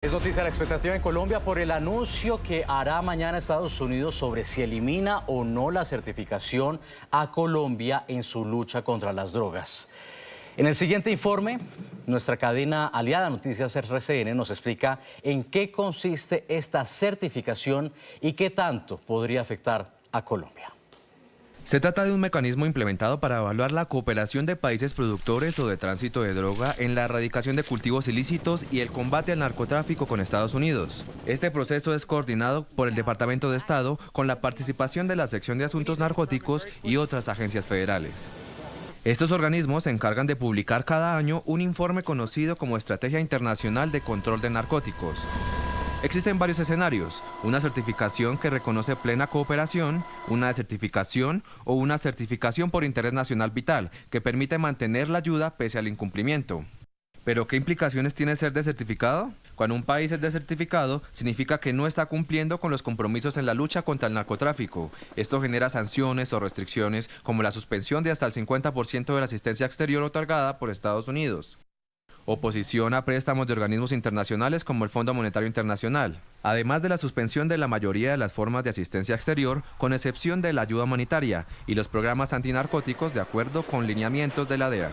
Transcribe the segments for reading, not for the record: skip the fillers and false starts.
Es noticia la expectativa en Colombia por el anuncio que hará mañana Estados Unidos sobre si elimina o no la certificación a Colombia en su lucha contra las drogas. En el siguiente informe, nuestra cadena aliada Noticias RCN nos explica en qué consiste esta certificación y qué tanto podría afectar a Colombia. Se trata de un mecanismo implementado para evaluar la cooperación de países productores o de tránsito de droga en la erradicación de cultivos ilícitos y el combate al narcotráfico con Estados Unidos. Este proceso es coordinado por el Departamento de Estado con la participación de la Sección de Asuntos Narcóticos y otras agencias federales. Estos organismos se encargan de publicar cada año un informe conocido como Estrategia Internacional de Control de Narcóticos. Existen varios escenarios: una certificación que reconoce plena cooperación, una desertificación o una certificación por interés nacional vital que permite mantener la ayuda pese al incumplimiento. ¿Pero qué implicaciones tiene ser desertificado? Cuando un país es desertificado, significa que no está cumpliendo con los compromisos en la lucha contra el narcotráfico. Esto genera sanciones o restricciones como la suspensión de hasta el 50% de la asistencia exterior otorgada por Estados Unidos. Oposición a préstamos de organismos internacionales como el Fondo Monetario Internacional, además de la suspensión de la mayoría de las formas de asistencia exterior, con excepción de la ayuda humanitaria y los programas antinarcóticos de acuerdo con lineamientos de la DEA.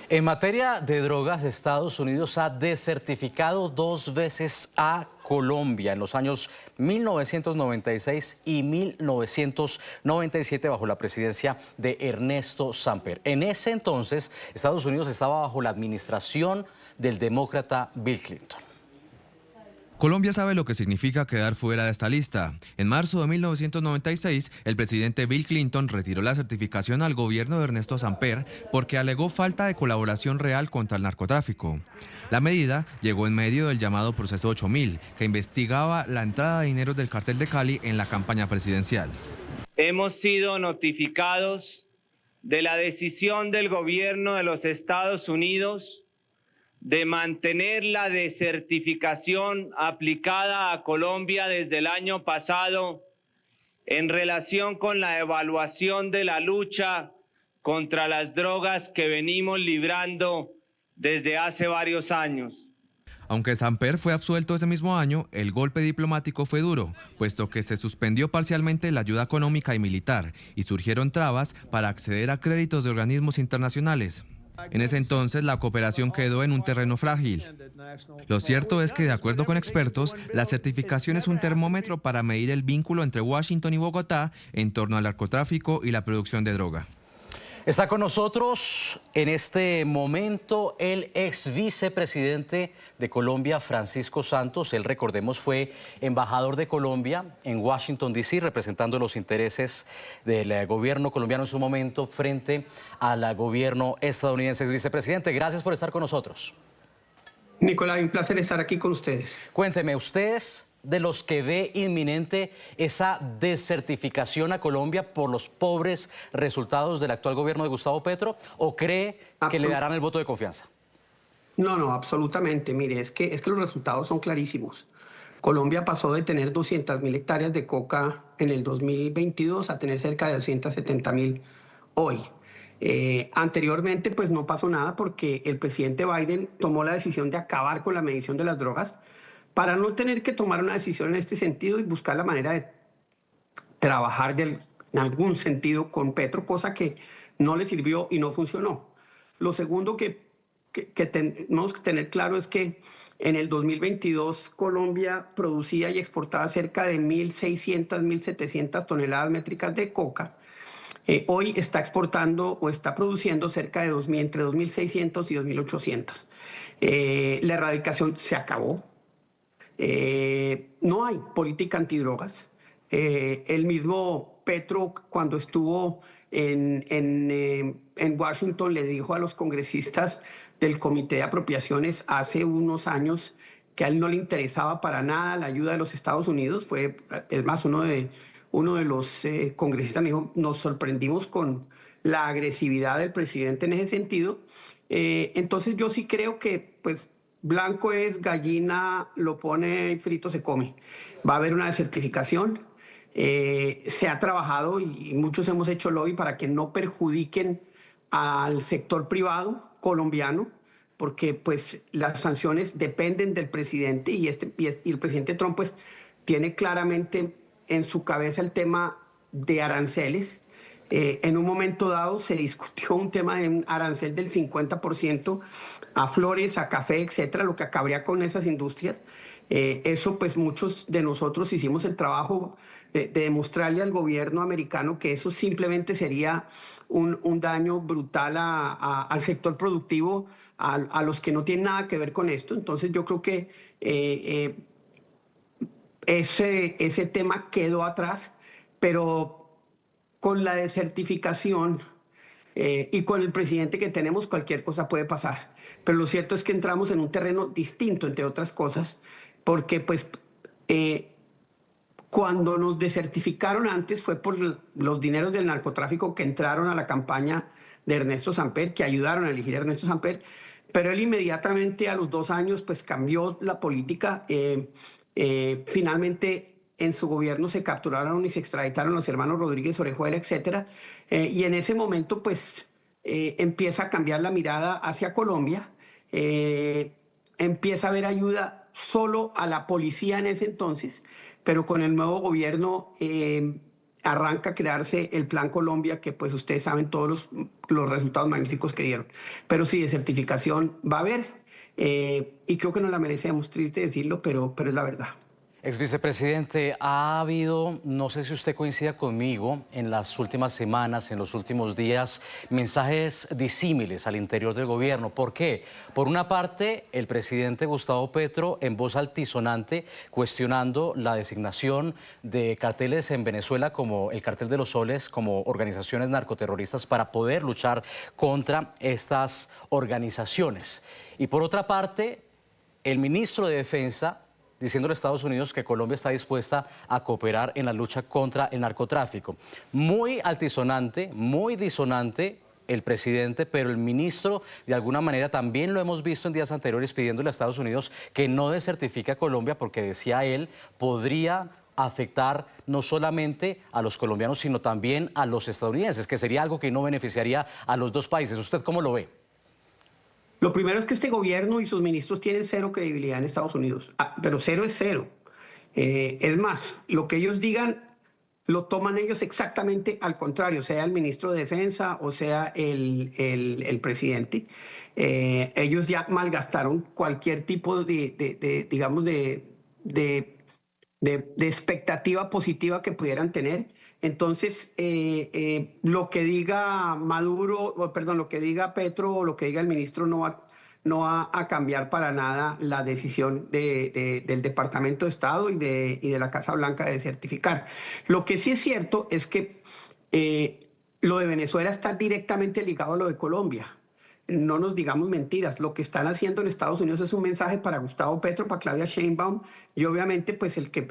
En materia de drogas, Estados Unidos ha desertificado 2 veces a Colombia en los años 1996 y 1997 bajo la presidencia de Ernesto Samper. En ese entonces, Estados Unidos estaba bajo la administración del demócrata Bill Clinton. Colombia sabe lo que significa quedar fuera de esta lista. En marzo de 1996, el presidente Bill Clinton retiró la certificación al gobierno de Ernesto Samper porque alegó falta de colaboración real contra el narcotráfico. La medida llegó en medio del llamado Proceso 8000, que investigaba la entrada de dineros del cartel de Cali en la campaña presidencial. Hemos sido notificados de la decisión del gobierno de los Estados Unidos de mantener la desertificación aplicada a Colombia desde el año pasado en relación con la evaluación de la lucha contra las drogas que venimos librando desde hace varios años. Aunque Samper fue absuelto ese mismo año, el golpe diplomático fue duro, puesto que se suspendió parcialmente la ayuda económica y militar y surgieron trabas para acceder a créditos de organismos internacionales. En ese entonces la cooperación quedó en un terreno frágil. Lo cierto es que, de acuerdo con expertos, la certificación es un termómetro para medir el vínculo entre Washington y Bogotá en torno al narcotráfico y la producción de droga. Está con nosotros en este momento el ex vicepresidente de Colombia, Francisco Santos. Él, recordemos, fue embajador de Colombia en Washington, D.C., representando los intereses del gobierno colombiano en su momento frente al gobierno estadounidense. Vicepresidente, gracias por estar con nosotros. Nicolás, un placer estar aquí con ustedes. Cuénteme, ¿usted es de los que ve inminente esa desertificación a Colombia por los pobres resultados del actual gobierno de Gustavo Petro, o cree que le darán el voto de confianza? No, absolutamente. Mire, es que los resultados son clarísimos. Colombia pasó de tener 200.000 hectáreas de coca en el 2022 a tener cerca de 270.000 hoy. Anteriormente, pues no pasó nada porque el presidente Biden tomó la decisión de acabar con la medición de las drogas para no tener que tomar una decisión en este sentido y buscar la manera de trabajar en algún sentido con Petro, cosa que no le sirvió y no funcionó. Lo segundo que tenemos que tener claro es que en el 2022 Colombia producía y exportaba cerca de 1.600, 1.700 toneladas métricas de coca. Hoy está exportando o está produciendo cerca de entre 2.600 y 2.800. La erradicación se acabó. No hay política antidrogas. El mismo Petro, cuando estuvo en Washington, le dijo a los congresistas del Comité de Apropiaciones hace unos años que a él no le interesaba para nada la ayuda de los Estados Unidos. Es más, uno de los congresistas me dijo: nos sorprendimos con la agresividad del presidente en ese sentido. Entonces yo sí creo que, pues, blanco es, gallina lo pone y frito se come. Va a haber una desertificación. Se ha trabajado y muchos hemos hecho lobby para que no perjudiquen al sector privado colombiano. porque pues las sanciones dependen del presidente y el presidente Trump pues tiene claramente en su cabeza el tema de aranceles. En un momento dado se discutió un tema de un arancel del 50% a flores, a café, etcétera, lo que acabaría con esas industrias. Eso pues muchos de nosotros hicimos el trabajo de demostrarle al gobierno americano que eso simplemente sería un daño brutal al sector productivo, a los que no tienen nada que ver con esto. Entonces yo creo que ese tema quedó atrás, pero con la desertificación y con el presidente que tenemos cualquier cosa puede pasar. Pero lo cierto es que entramos en un terreno distinto, entre otras cosas, porque pues cuando nos desertificaron antes fue por los dineros del narcotráfico que entraron a la campaña de Ernesto Samper, que ayudaron a elegir a Ernesto Samper, pero él inmediatamente a los 2 años pues cambió la política. Finalmente en su gobierno se capturaron y se extraditaron los hermanos Rodríguez Orejuela, etcétera, y en ese momento pues empieza a cambiar la mirada hacia Colombia, empieza a haber ayuda solo a la policía en ese entonces, pero con el nuevo gobierno arranca a crearse el Plan Colombia, que pues ustedes saben todos los resultados magníficos que dieron. Pero sí, desertificación va a haber, y creo que no la merecemos, triste decirlo, pero es la verdad. Ex vicepresidente, ha habido, no sé si usted coincida conmigo, en las últimas semanas, en los últimos días, mensajes disímiles al interior del gobierno. ¿Por qué? Por una parte, el presidente Gustavo Petro, en voz altisonante, cuestionando la designación de carteles en Venezuela como el Cartel de los Soles, como organizaciones narcoterroristas para poder luchar contra estas organizaciones. Y por otra parte, el ministro de Defensa, diciéndole a Estados Unidos que Colombia está dispuesta a cooperar en la lucha contra el narcotráfico. Muy altisonante, muy disonante el presidente, pero el ministro de alguna manera también lo hemos visto en días anteriores pidiéndole a Estados Unidos que no desertifique a Colombia porque, decía él, podría afectar no solamente a los colombianos sino también a los estadounidenses, que sería algo que no beneficiaría a los dos países. ¿Usted cómo lo ve? Lo primero es que este gobierno y sus ministros tienen cero credibilidad en Estados Unidos, pero cero es cero. Es más, lo que ellos digan lo toman ellos exactamente al contrario, sea el ministro de Defensa o sea el presidente. Ellos ya malgastaron cualquier tipo digamos, de expectativa positiva que pudieran tener. Entonces, lo que diga Maduro, perdón, lo que diga Petro o lo que diga el ministro no va a cambiar para nada la decisión del Departamento de Estado y de la Casa Blanca de certificar. Lo que sí es cierto es que lo de Venezuela está directamente ligado a lo de Colombia. No nos digamos mentiras, lo que están haciendo en Estados Unidos es un mensaje para Gustavo Petro, para Claudia Sheinbaum y obviamente pues el que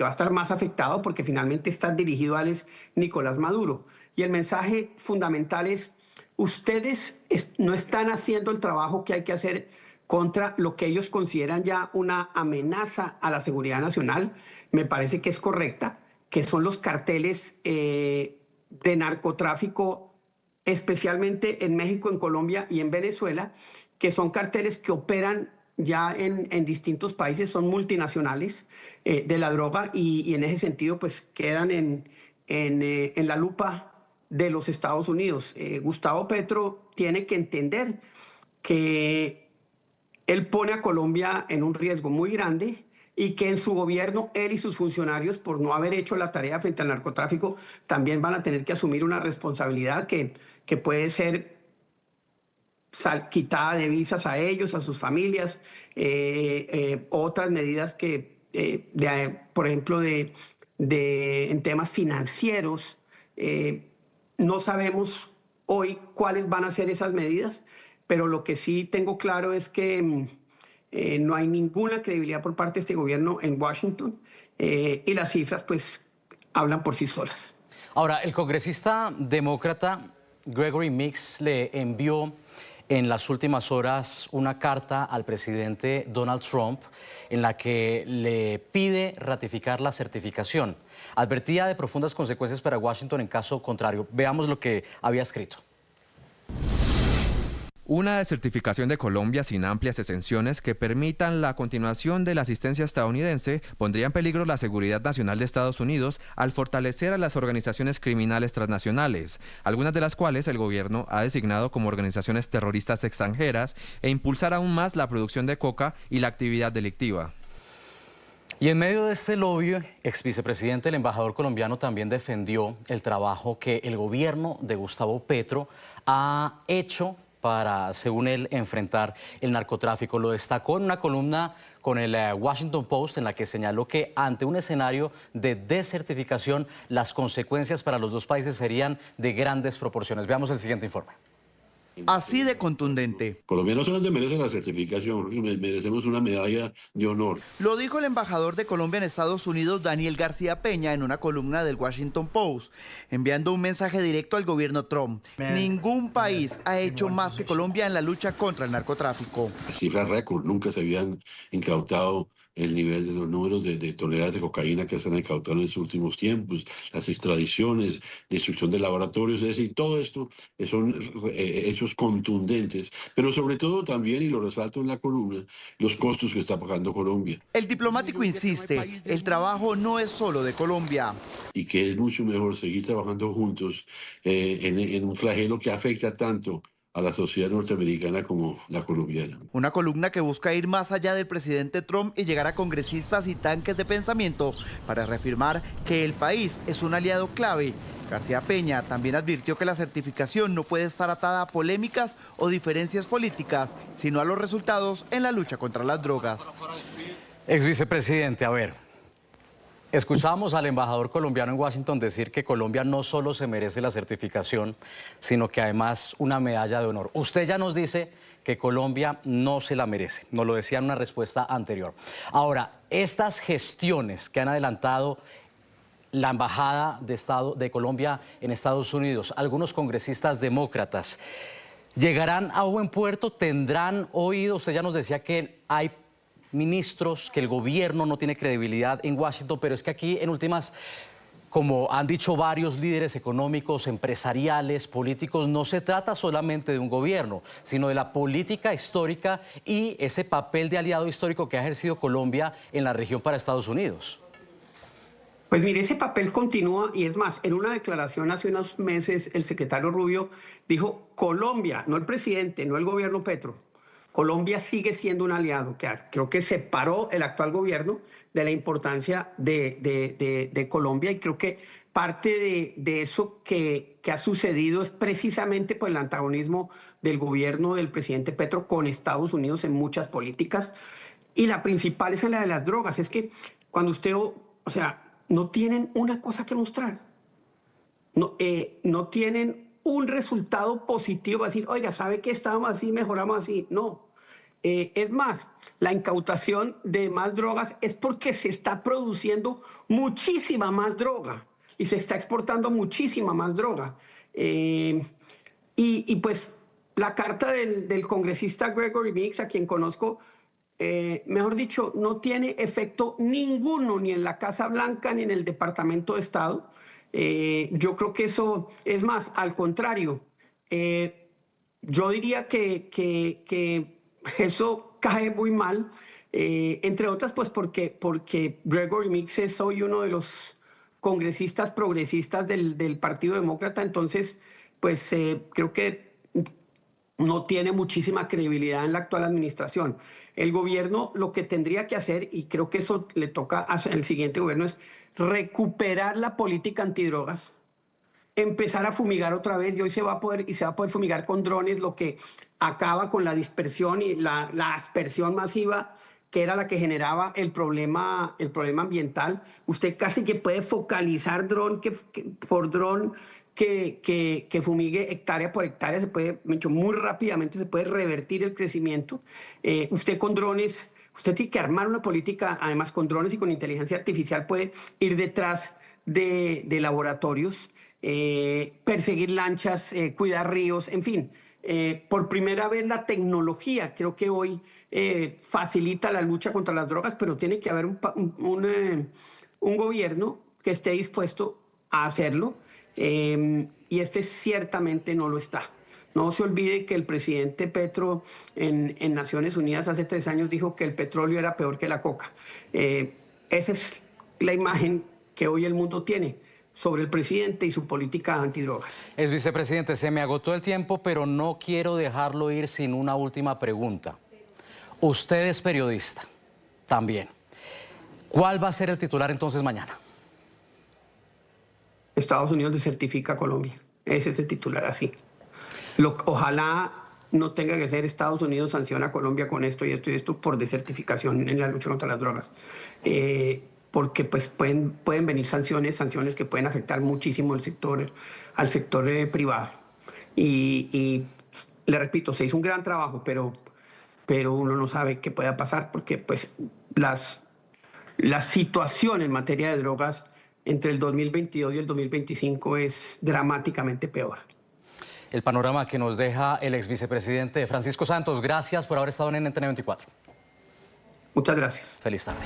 va a estar más afectado porque finalmente está dirigido a él es Nicolás Maduro. Y el mensaje fundamental es, ustedes no están haciendo el trabajo que hay que hacer contra lo que ellos consideran ya una amenaza a la seguridad nacional, me parece que es correcta, que son los carteles de narcotráfico, especialmente en México, en Colombia y en Venezuela, que son carteles que operan ya en distintos países, son multinacionales de la droga y en ese sentido pues quedan en la lupa de los Estados Unidos. Gustavo Petro tiene que entender que él pone a Colombia en un riesgo muy grande y que en su gobierno él y sus funcionarios, por no haber hecho la tarea frente al narcotráfico, también van a tener que asumir una responsabilidad que puede ser quitada de visas a ellos, a sus familias, otras medidas que, por ejemplo, en temas financieros, no sabemos hoy cuáles van a ser esas medidas, pero lo que sí tengo claro es que no hay ninguna credibilidad por parte de este gobierno en Washington y las cifras pues hablan por sí solas. Ahora, el congresista demócrata Gregory Meeks le envió en las últimas horas una carta al presidente Donald Trump en la que le pide ratificar la certificación. Advertía de profundas consecuencias para Washington en caso contrario. Veamos lo que había escrito. Una desertificación de Colombia sin amplias exenciones que permitan la continuación de la asistencia estadounidense pondría en peligro la seguridad nacional de Estados Unidos al fortalecer a las organizaciones criminales transnacionales, algunas de las cuales el gobierno ha designado como organizaciones terroristas extranjeras, e impulsar aún más la producción de coca y la actividad delictiva. Y en medio de este lobby, ex vicepresidente, el embajador colombiano también defendió el trabajo que el gobierno de Gustavo Petro ha hecho para, según él, enfrentar el narcotráfico. Lo destacó en una columna con el Washington Post, en la que señaló que ante un escenario de desertificación, las consecuencias para los dos países serían de grandes proporciones. Veamos el siguiente informe. Así de contundente. Colombia no solamente merece la certificación, merecemos una medalla de honor. Lo dijo el embajador de Colombia en Estados Unidos, Daniel García Peña, en una columna del Washington Post, enviando un mensaje directo al gobierno Trump. Ningún país ha hecho más que Colombia en la lucha contra el narcotráfico. Cifras récord, nunca se habían incautado el nivel de los números de toneladas de cocaína que se han incautado en los últimos tiempos, las extradiciones, destrucción de laboratorios, es decir, todo esto son hechos contundentes, pero sobre todo también, y lo resalto en la columna, los costos que está pagando Colombia. El diplomático insiste, el trabajo no es solo de Colombia. Y que es mucho mejor seguir trabajando juntos en un flagelo que afecta tanto a la sociedad norteamericana como la colombiana. Una columna que busca ir más allá del presidente Trump y llegar a congresistas y tanques de pensamiento para reafirmar que el país es un aliado clave. García Peña también advirtió que la certificación no puede estar atada a polémicas o diferencias políticas, sino a los resultados en la lucha contra las drogas. Ex vicepresidente, a ver. Escuchamos al embajador colombiano en Washington decir que Colombia no solo se merece la certificación, sino que además una medalla de honor. Usted ya nos dice que Colombia no se la merece, nos lo decía en una respuesta anterior. Ahora, estas gestiones que han adelantado la Embajada de Colombia en Estados Unidos, algunos congresistas demócratas, ¿llegarán a buen puerto? ¿Tendrán oído? Usted ya nos decía que hay ministros, que el gobierno no tiene credibilidad en Washington, pero es que aquí en últimas, como han dicho varios líderes económicos, empresariales, políticos, no se trata solamente de un gobierno, sino de la política histórica y ese papel de aliado histórico que ha ejercido Colombia en la región para Estados Unidos. Pues mire, ese papel continúa, y es más, en una declaración hace unos meses el secretario Rubio dijo: Colombia, no el presidente, no el gobierno Petro, Colombia sigue siendo un aliado, que creo que separó el actual gobierno de la importancia de Colombia, y creo que parte de eso que ha sucedido es precisamente por el antagonismo del gobierno del presidente Petro con Estados Unidos en muchas políticas, y la principal es en la de las drogas. Es que cuando usted, o sea, no tienen una cosa que mostrar, no tienen un resultado positivo para decir, oiga, ¿sabe qué? Estábamos así, mejoramos así. No. Es más, la incautación de más drogas es porque se está produciendo muchísima más droga y se está exportando muchísima más droga. Y pues la carta del congresista Gregory Meeks, a quien conozco, mejor dicho, no tiene efecto ninguno ni en la Casa Blanca ni en el Departamento de Estado. Yo creo que eso es más, al contrario. Yo diría que eso cae muy mal, entre otras pues porque Gregory Meeks es hoy uno de los congresistas progresistas del Partido Demócrata, entonces pues creo que no tiene muchísima credibilidad en la actual administración. El gobierno lo que tendría que hacer, y creo que eso le toca al siguiente gobierno, es recuperar la política antidrogas, empezar a fumigar otra vez, y hoy se va a poder fumigar con drones, lo que acaba con la dispersión y la aspersión masiva, que era la que generaba el problema ambiental. Usted casi que puede focalizar dron por dron que fumigue hectárea por hectárea, se puede, muy rápidamente se puede revertir el crecimiento. Usted con drones, usted tiene que armar una política, además con drones y con inteligencia artificial puede ir detrás de laboratorios, perseguir lanchas, cuidar ríos, en fin. Por primera vez la tecnología creo que hoy facilita la lucha contra las drogas, pero tiene que haber un gobierno que esté dispuesto a hacerlo, y este ciertamente no lo está. No se olvide que el presidente Petro en Naciones Unidas hace 3 años dijo que el petróleo era peor que la coca. Esa es la imagen que hoy el mundo tiene sobre el presidente y su política antidrogas. Ex vicepresidente, se me agotó el tiempo, pero no quiero dejarlo ir sin una última pregunta. Usted es periodista también. ¿Cuál va a ser el titular entonces mañana? Estados Unidos desertifica a Colombia. Ese es el titular así. Ojalá no tenga que ser Estados Unidos sanciona a Colombia con esto y esto y esto por desertificación en la lucha contra las drogas. Porque pues pueden venir sanciones que pueden afectar muchísimo al sector privado. Y le repito, se hizo un gran trabajo, pero uno no sabe qué pueda pasar porque pues la situación en materia de drogas entre el 2022 y el 2025 es dramáticamente peor. El panorama que nos deja el ex vicepresidente Francisco Santos. Gracias por haber estado en NTN 24. Muchas gracias. Feliz tarde.